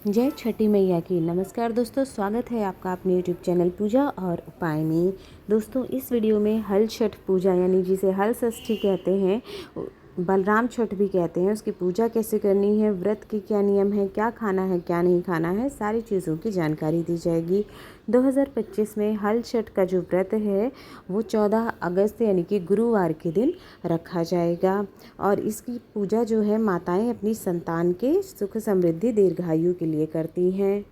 जय छठी मैया की। नमस्कार दोस्तों, स्वागत है आपका अपने यूट्यूब चैनल पूजा और उपाय में। दोस्तों, इस वीडियो में हल छठ पूजा यानी जिसे हल षष्ठी कहते हैं, बलराम छठ भी कहते हैं, उसकी पूजा कैसे करनी है, व्रत के क्या नियम है, क्या खाना है क्या नहीं खाना है, सारी चीज़ों की जानकारी दी जाएगी। 2025 में हल छठ का जो व्रत है वो 14 अगस्त यानी कि गुरुवार के दिन रखा जाएगा और इसकी पूजा जो है माताएं अपनी संतान के सुख समृद्धि दीर्घायु के लिए करती हैं।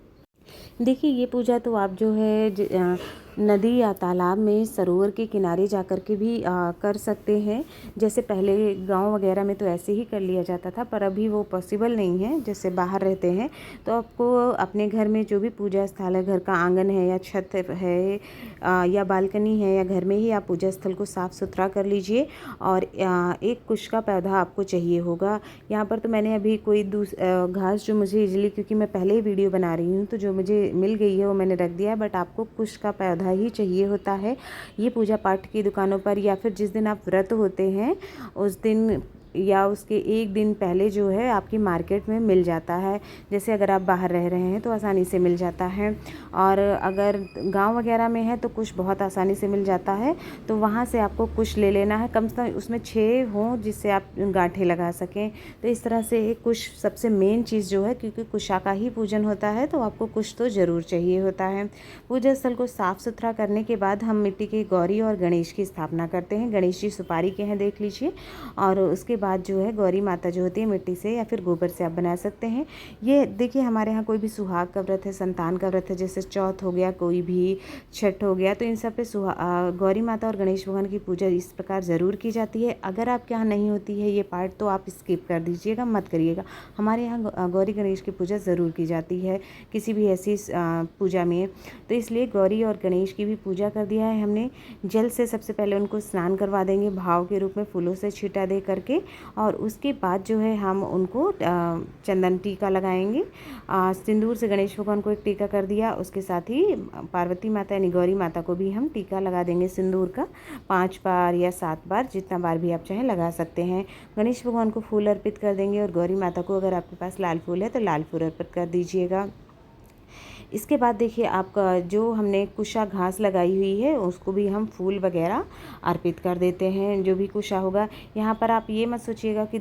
देखिए, ये पूजा तो आप जो है नदी या तालाब में सरोवर के किनारे जाकर के भी कर सकते हैं। जैसे पहले गांव वगैरह में तो ऐसे ही कर लिया जाता था, पर अभी वो पॉसिबल नहीं है। जैसे बाहर रहते हैं तो आपको अपने घर में जो भी पूजा स्थल है, घर का आंगन है या छत है या बालकनी है या घर में ही आप पूजा स्थल को साफ़ सुथरा कर लीजिए। और एक कुश का पौधा आपको चाहिए होगा। यहाँ पर तो मैंने अभी कोई घास जो मुझे इजली, क्योंकि मैं पहले ही वीडियो बना रही हूँ तो जो मुझे मिल गई है वो मैंने रख दिया है, बट आपको कुश का पौधा ही चाहिए होता है। ये पूजा पाठ की दुकानों पर या फिर जिस दिन आप व्रत होते हैं उस दिन या उसके एक दिन पहले जो है आपकी मार्केट में मिल जाता है। जैसे अगर आप बाहर रह रहे हैं तो आसानी से मिल जाता है, और अगर गांव वगैरह में है तो कुछ बहुत आसानी से मिल जाता है। तो वहाँ से आपको कुछ ले लेना है, कम से कम उसमें 6 हों जिससे आप गांठें लगा सकें। तो इस तरह से कुछ सबसे मेन चीज़ जो है, क्योंकि कुशा का ही पूजन होता है तो आपको कुछ तो ज़रूर चाहिए होता है। पूजा स्थल को साफ़ सुथरा करने के बाद हम मिट्टी के गौरी और गणेश की स्थापना करते हैं। गणेश जी सुपारी के हैं, देख लीजिए। और उसके बाद जो है गौरी माता जो होती है मिट्टी से या फिर गोबर से आप बना सकते हैं। ये देखिए, हमारे यहाँ कोई भी सुहाग का व्रत है, संतान का व्रत है, जैसे चौथ हो गया, कोई भी छठ हो गया, तो इन सब पे गौरी माता और गणेश भगवान की पूजा इस प्रकार ज़रूर की जाती है। अगर आपके यहाँ नहीं होती है ये पार्ट तो आप स्किप कर दीजिएगा, मत करिएगा। हमारे यहाँ गौरी गणेश की पूजा ज़रूर की जाती है किसी भी ऐसी पूजा में। तो इसलिए गौरी और गणेश की भी पूजा कर दिया है हमने। जल से सबसे पहले उनको स्नान करवा देंगे, भाव के रूप में फूलों से छींटा दे करके, और उसके बाद जो है हम उनको चंदन टीका लगाएंगे। सिंदूर से गणेश भगवान को एक टीका कर दिया, उसके साथ ही पार्वती माता यानी गौरी माता को भी हम टीका लगा देंगे सिंदूर का 5 बार या 7 बार, जितना बार भी आप चाहें लगा सकते हैं। गणेश भगवान को फूल अर्पित कर देंगे और गौरी माता को, अगर आपके पास लाल फूल है तो लाल फूल अर्पित कर दीजिएगा। इसके बाद देखिए, आपका जो हमने कुशा घास लगाई हुई है उसको भी हम फूल वगैरह अर्पित कर देते हैं। जो भी कुशा होगा, यहाँ पर आप ये मत सोचिएगा कि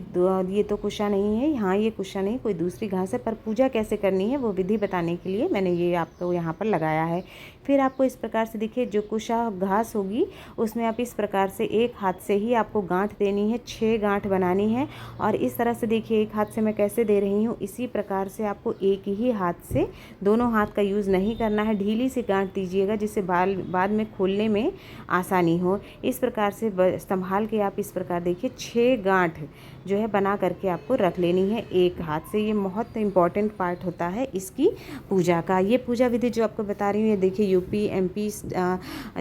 ये तो कुशा नहीं है, हाँ ये कुशा नहीं, कोई दूसरी घास है, पर पूजा कैसे करनी है वो विधि बताने के लिए मैंने ये आपको यहाँ पर लगाया है। फिर आपको इस प्रकार से देखिए, जो कुशा घास होगी उसमें आप इस प्रकार से एक हाथ से ही आपको गांठ देनी है, 6 गांठ बनानी है। और इस तरह से देखिए, एक हाथ से मैं कैसे दे रही हूँ, इसी प्रकार से आपको एक ही हाथ से, दोनों हाथ का यूज़ नहीं करना है, ढीली सी गांठ दीजिएगा जिससे बाद में खोलने में आसानी हो। इस प्रकार से संभाल के आप इस प्रकार देखिए 6 गांठ जो है बना करके आपको रख लेनी है एक हाथ से। ये बहुत इंपॉर्टेंट पार्ट होता है इसकी पूजा का। ये पूजा विधि जो आपको बता रही हूँ, ये देखिए यूपी, एमपी,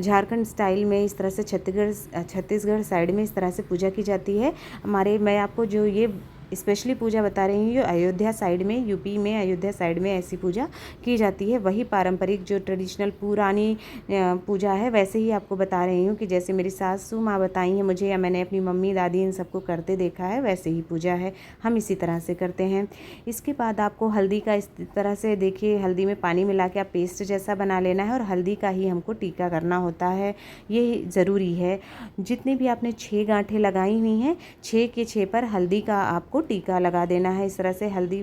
झारखंड स्टाइल में इस तरह से, छत्तीसगढ़ साइड में इस तरह से पूजा की जाती है। मैं आपको जो ये स्पेशली पूजा बता रही हूँ, ये अयोध्या साइड में, यूपी में अयोध्या साइड में ऐसी पूजा की जाती है। वही पारंपरिक जो ट्रेडिशनल पुरानी पूजा है वैसे ही आपको बता रही हूँ कि जैसे मेरी सासू माँ बताई हैं मुझे, या मैंने अपनी मम्मी दादी इन सबको करते देखा है, वैसे ही पूजा है, हम इसी तरह से करते हैं। इसके बाद आपको हल्दी का इस तरह से देखिए, हल्दी में पानी मिला के आप पेस्ट जैसा बना लेना है और हल्दी का ही हमको टीका करना होता है, ये ज़रूरी है। जितनी भी आपने 6 गांठें लगाई हुई हैं, 6 के 6 पर हल्दी का आपको टीका लगा देना है। इस तरह से हल्दी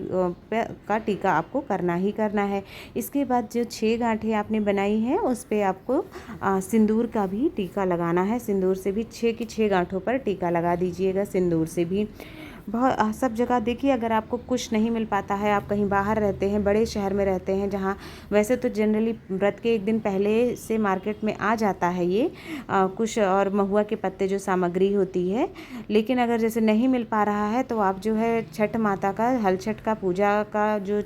का टीका आपको करना ही करना है। इसके बाद जो 6 गांठें आपने बनाई हैं उस पर आपको सिंदूर का भी टीका लगाना है। सिंदूर से भी 6 की 6 गांठों पर टीका लगा दीजिएगा सिंदूर से भी। बहुत सब जगह देखिए, अगर आपको कुछ नहीं मिल पाता है, आप कहीं बाहर रहते हैं, बड़े शहर में रहते हैं, जहाँ वैसे तो जनरली व्रत के एक दिन पहले से मार्केट में आ जाता है ये कुछ और महुआ के पत्ते जो सामग्री होती है, लेकिन अगर जैसे नहीं मिल पा रहा है तो आप जो है छठ माता का, हल छठ का पूजा का जो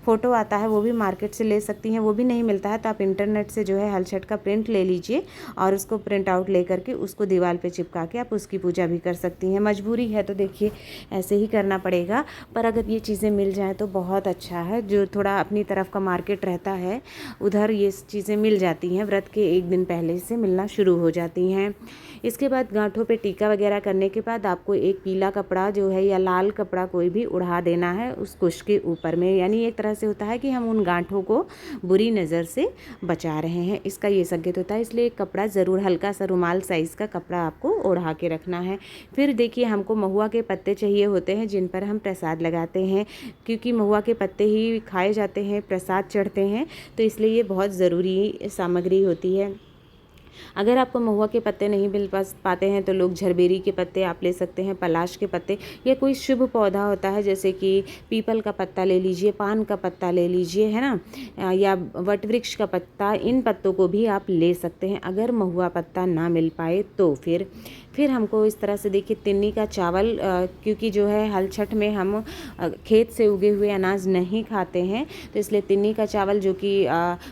फ़ोटो आता है वो भी मार्केट से ले सकती हैं। वो भी नहीं मिलता है तो आप इंटरनेट से जो है हल छठ का प्रिंट ले लीजिए और उसको प्रिंट आउट ले करके उसको दीवार पे चिपका के आप उसकी पूजा भी कर सकती हैं। मजबूरी है तो देखिए, ऐसे ही करना पड़ेगा। पर अगर ये चीज़ें मिल जाएँ तो बहुत अच्छा है। जो थोड़ा अपनी तरफ का मार्केट रहता है उधर ये चीज़ें मिल जाती हैं, व्रत के एक दिन पहले से मिलना शुरू हो जाती हैं। इसके बाद गांठों पे टीका वगैरह करने के बाद आपको एक पीला कपड़ा जो है या लाल कपड़ा कोई भी उड़ा देना है उस कुश के ऊपर में, यानी एक तरह से होता है कि हम उन गांठों को बुरी नज़र से बचा रहे हैं, इसका ये संकेत होता है। इसलिए एक कपड़ा ज़रूर, हल्का सा रुमाल साइज़ का कपड़ा आपको ओढ़ा के रखना है। फिर देखिए हमको महुआ के पत्ते चाहिए होते हैं जिन पर हम प्रसाद लगाते हैं, क्योंकि महुआ के पत्ते ही खाए जाते हैं, प्रसाद चढ़ते हैं, तो इसलिए ये बहुत ज़रूरी सामग्री होती है। अगर आपको महुआ के पत्ते नहीं मिल पाते हैं तो लोग झरबेरी के पत्ते आप ले सकते हैं, पलाश के पत्ते, या कोई शुभ पौधा होता है जैसे कि पीपल का पत्ता ले लीजिए, पान का पत्ता ले लीजिए, है ना, या वट वृक्ष का पत्ता, इन पत्तों को भी आप ले सकते हैं। अगर महुआ पत्ता ना मिल पाए तो फिर हमको इस तरह से देखिए तिन्नी का चावल, क्योंकि जो है हल छठ में हम खेत से उगे हुए अनाज नहीं खाते हैं, तो इसलिए तिन्नी का चावल जो कि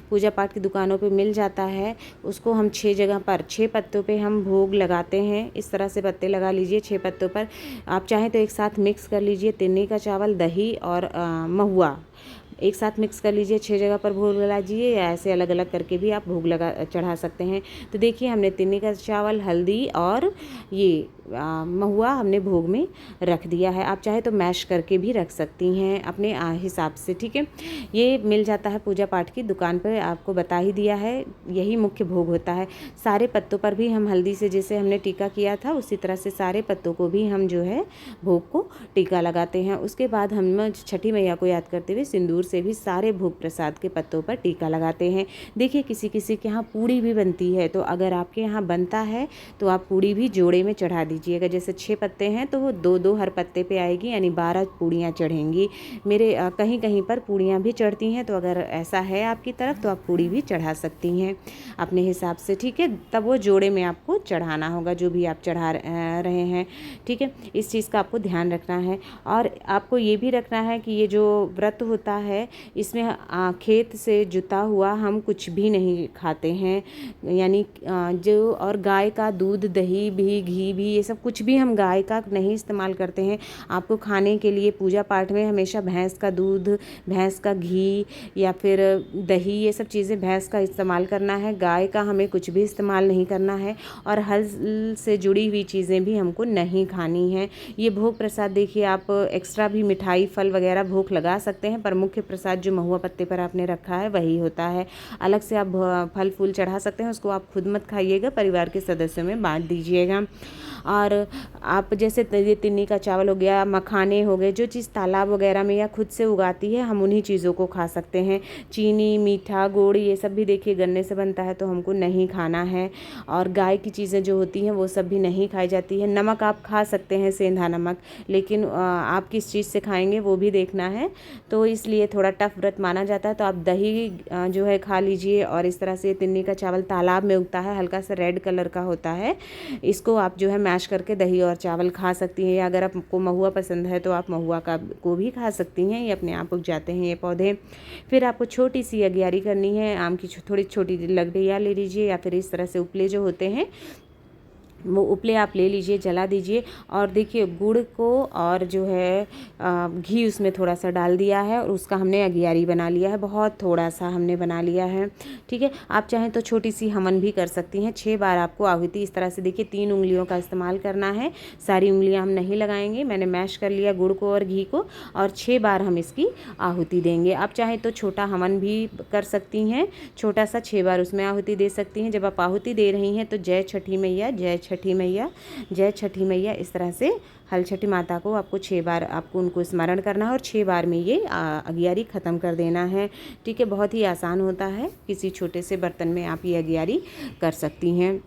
पूजा पाठ की दुकानों पे मिल जाता है, उसको हम 6 जगह पर 6 पत्तों पे हम भोग लगाते हैं। इस तरह से पत्ते लगा लीजिए 6 पत्तों पर। आप चाहें तो एक साथ मिक्स कर लीजिए तिन्नी का चावल, दही और महुआ एक साथ मिक्स कर लीजिए, 6 जगह पर भोग लगा दीजिए, या ऐसे अलग अलग करके भी आप भोग लगा चढ़ा सकते हैं। तो देखिए हमने तिन्नी का चावल, हल्दी और ये महुआ हमने भोग में रख दिया है। आप चाहे तो मैश करके भी रख सकती हैं अपने हिसाब से, ठीक है। ये मिल जाता है पूजा पाठ की दुकान पर, आपको बता ही दिया है, यही मुख्य भोग होता है। सारे पत्तों पर भी हम हल्दी से जैसे हमने टीका किया था उसी तरह से सारे पत्तों को भी हम जो है भोग को टीका लगाते हैं। उसके बाद हम छठी मैया को याद करते हुए सिंदूर से भी सारे भोग प्रसाद के पत्तों पर टीका लगाते हैं। देखिए किसी किसी के यहाँ पूड़ी भी बनती है, तो अगर आपके यहाँ बनता है तो आप पूड़ी भी जोड़े में चढ़ा दीजिएगा। जैसे 6 पत्ते हैं तो वो 2-2 हर पत्ते पे आएगी, यानी 12 पूड़ियाँ चढ़ेंगी। मेरे कहीं कहीं पर पूड़ियाँ भी चढ़ती हैं, तो अगर ऐसा है आपकी तरफ तो आप पूड़ी भी चढ़ा सकती हैं अपने हिसाब से, ठीक है। तब वो जोड़े में आपको चढ़ाना होगा जो भी आप चढ़ा रहे हैं, ठीक है। इस चीज़ का आपको ध्यान रखना है। और आपको ये भी रखना है कि ये जो व्रत होता है इसमें खेत से जुता हुआ हम कुछ भी नहीं खाते हैं, यानी जो और गाय का दूध, दही भी, घी भी, ये सब कुछ भी हम गाय का नहीं इस्तेमाल करते हैं। आपको खाने के लिए पूजा पाठ में हमेशा भैंस का दूध, भैंस का घी या फिर दही, ये सब चीज़ें भैंस का इस्तेमाल करना है। गाय का हमें कुछ भी इस्तेमाल नहीं करना है, और हल से जुड़ी हुई चीज़ें भी हमको नहीं खानी है। ये भोग प्रसाद देखिए आप एक्स्ट्रा भी मिठाई, फल वगैरह भोग लगा सकते हैं, पर मुख्य प्रसाद जो महुआ पत्ते पर आपने रखा है वही होता है। अलग से आप फल फूल चढ़ा सकते हैं, उसको आप खुद मत खाइएगा, परिवार के सदस्यों में बांट दीजिएगा। और आप जैसे ये तिन्नी का चावल हो गया, मखाने हो गए, जो चीज़ तालाब वगैरह में या खुद से उगाती है हम उन्हीं चीज़ों को खा सकते हैं। चीनी, मीठा, गुड़, ये सब भी देखिए गन्ने से बनता है तो हमको नहीं खाना है। और गाय की चीज़ें जो होती हैं वो सब भी नहीं खाई जाती है। नमक आप खा सकते हैं, सेंधा नमक, लेकिन आप किस चीज़ से खाएंगे वो भी देखना है, तो इसलिए थोड़ा टफ व्रत माना जाता है। तो आप दही जो है खा लीजिए। और इस तरह से तिन्नी का चावल तालाब में उगता है, हल्का सा रेड कलर का होता है, इसको आप जो है मैश करके दही और चावल खा सकती हैं। या अगर आपको महुआ पसंद है तो आप महुआ को भी खा सकती हैं, ये अपने आप उग जाते हैं ये पौधे। फिर आपको छोटी सी अगियारी करनी है, आम की थोड़ी छोटी लकड़ियाँ ले लीजिए, या फिर इस तरह से उपले जो होते हैं वो उपले आप ले लीजिए, जला दीजिए। और देखिए गुड़ को और जो है घी उसमें थोड़ा सा डाल दिया है, और उसका हमने अगियारी बना लिया है, बहुत थोड़ा सा हमने बना लिया है, ठीक है। आप चाहें तो छोटी सी हवन भी कर सकती हैं। 6 बार आपको आहुति इस तरह से देखिए 3 उंगलियों का इस्तेमाल करना है, सारी उंगलियां हम नहीं लगाएंगे। मैंने मैश कर लिया गुड़ को और घी को, और 6 बार हम इसकी आहुति देंगे। आप चाहें तो छोटा हवन भी कर सकती हैं, छोटा सा 6 बार उसमें आहुति दे सकती हैं। जब आप आहुति दे रही हैं तो जय छठी मैया, जय छठी मैया, जय छठी मैया, इस तरह से हल छठी माता को आपको 6 बार आपको उनको स्मरण करना है, और 6 बार में ये अगियारी ख़त्म कर देना है, ठीक है। बहुत ही आसान होता है, किसी छोटे से बर्तन में आप ये अगियारी कर सकती हैं।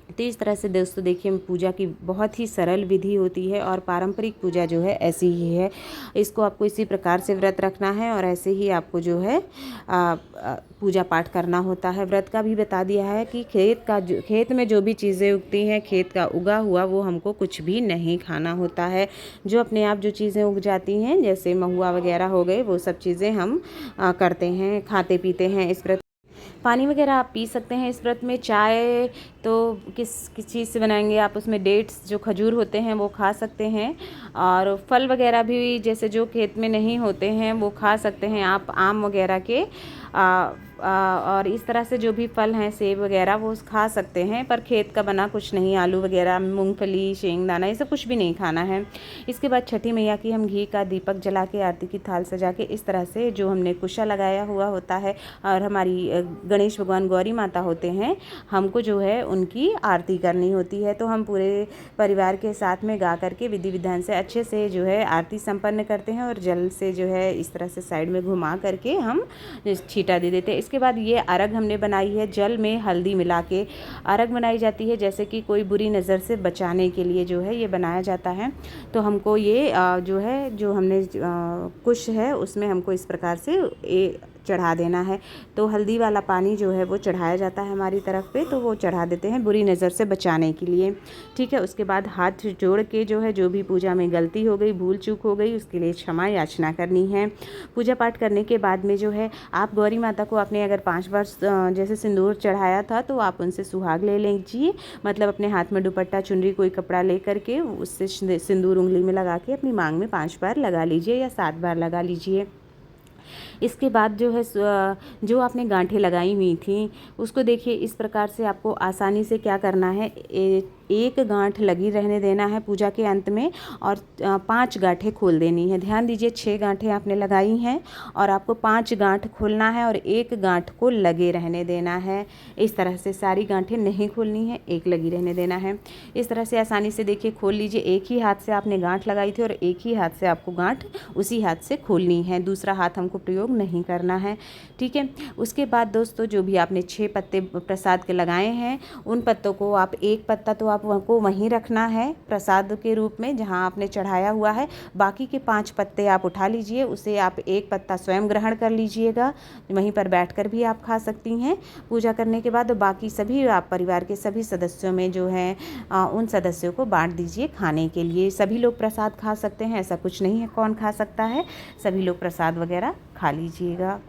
तो इस तरह से दोस्तों देखिए पूजा की बहुत ही सरल विधि होती है, और पारंपरिक पूजा जो है ऐसी ही है। इसको आपको इसी प्रकार से व्रत रखना है, और ऐसे ही आपको जो है पूजा पाठ करना होता है। व्रत का भी बता दिया है कि खेत में जो भी चीज़ें उगती हैं, खेत का उगा हुआ, वो हमको कुछ भी नहीं खाना होता है। जो अपने आप जो चीज़ें उग जाती हैं जैसे महुआ वगैरह हो गए, वो सब चीज़ें हम करते हैं, खाते पीते हैं इस व्रत। पानी वगैरह आप पी सकते हैं इस व्रत में। चाय तो किस चीज़ से बनाएंगे आप, उसमें डेट्स जो खजूर होते हैं वो खा सकते हैं, और फल वगैरह भी जैसे जो खेत में नहीं होते हैं वो खा सकते हैं आप, आम वगैरह के और इस तरह से जो भी फल हैं सेब वगैरह वो खा सकते हैं, पर खेत का बना कुछ नहीं, आलू वगैरह, मूंगफली, शेंगदाना, ये सब कुछ भी नहीं खाना है। इसके बाद छठी मैया की हम घी का दीपक जला के आरती की थाल सजा के इस तरह से जो हमने कुशा लगाया हुआ होता है, और हमारी गणेश भगवान गौरी माता होते हैं, हमको जो है उनकी आरती करनी होती है। तो हम पूरे परिवार के साथ में गा करके विधि विधान से अच्छे से जो है आरती संपन्न करते हैं, और जल से जो है इस तरह से साइड में घुमा करके हम छींटा दे देते हैं। इसके बाद ये अर्घ हमने बनाई है, जल में हल्दी मिला के अर्घ बनाई जाती है, जैसे कि कोई बुरी नज़र से बचाने के लिए जो है ये बनाया जाता है। तो हमको ये जो है जो हमने कुश है उसमें हमको इस प्रकार से चढ़ा देना है। तो हल्दी वाला पानी जो है वो चढ़ाया जाता है हमारी तरफ पे, तो वो चढ़ा देते हैं बुरी नज़र से बचाने के लिए, ठीक है। उसके बाद हाथ जोड़ के जो है जो भी पूजा में गलती हो गई, भूल चूक हो गई, उसके लिए क्षमा याचना करनी है। पूजा पाठ करने के बाद में जो है आप गौरी माता को आपने अगर 5 बार जैसे सिंदूर चढ़ाया था तो आप उनसे सुहाग ले लीजिए, मतलब अपने हाथ में दुपट्टा, चुनरी, कोई कपड़ा ले करके उससे सिंदूर उंगली में लगा के अपनी मांग में 5 बार लगा लीजिए या 7 बार लगा लीजिए। इसके बाद जो है जो आपने गांठें लगाई हुई थी उसको देखिए इस प्रकार से आपको आसानी से क्या करना है, एक गांठ लगी रहने देना है पूजा के अंत में, और 5 गांठें खोल देनी है। ध्यान दीजिए 6 गांठें आपने लगाई हैं और आपको 5 गांठ खोलना है और 1 गांठ को लगे रहने देना है। इस तरह से सारी गांठें नहीं खोलनी है, एक लगी रहने देना है। इस तरह से आसानी से देखिए खोल लीजिए। एक ही हाथ से आपने गांठ लगाई थी और एक ही हाथ से आपको गांठ उसी हाथ से खोलनी है, दूसरा हाथ हमको प्रयोग नहीं करना है, ठीक है। उसके बाद दोस्तों जो भी आपने 6 पत्ते प्रसाद के लगाए हैं उन पत्तों को आप, एक पत्ता तो आपको वहीं रखना है प्रसाद के रूप में जहां आपने चढ़ाया हुआ है, बाकी के 5 पत्ते आप उठा लीजिए, उसे आप एक पत्ता स्वयं ग्रहण कर लीजिएगा, वहीं पर बैठकर भी आप खा सकती हैं पूजा करने के बाद। बाकी सभी आप परिवार के सभी सदस्यों में जो है उन सदस्यों को बांट दीजिए खाने के लिए। सभी लोग प्रसाद खा सकते हैं, ऐसा कुछ नहीं है कौन खा सकता है, सभी लोग प्रसाद वगैरह खा लीजिएगा।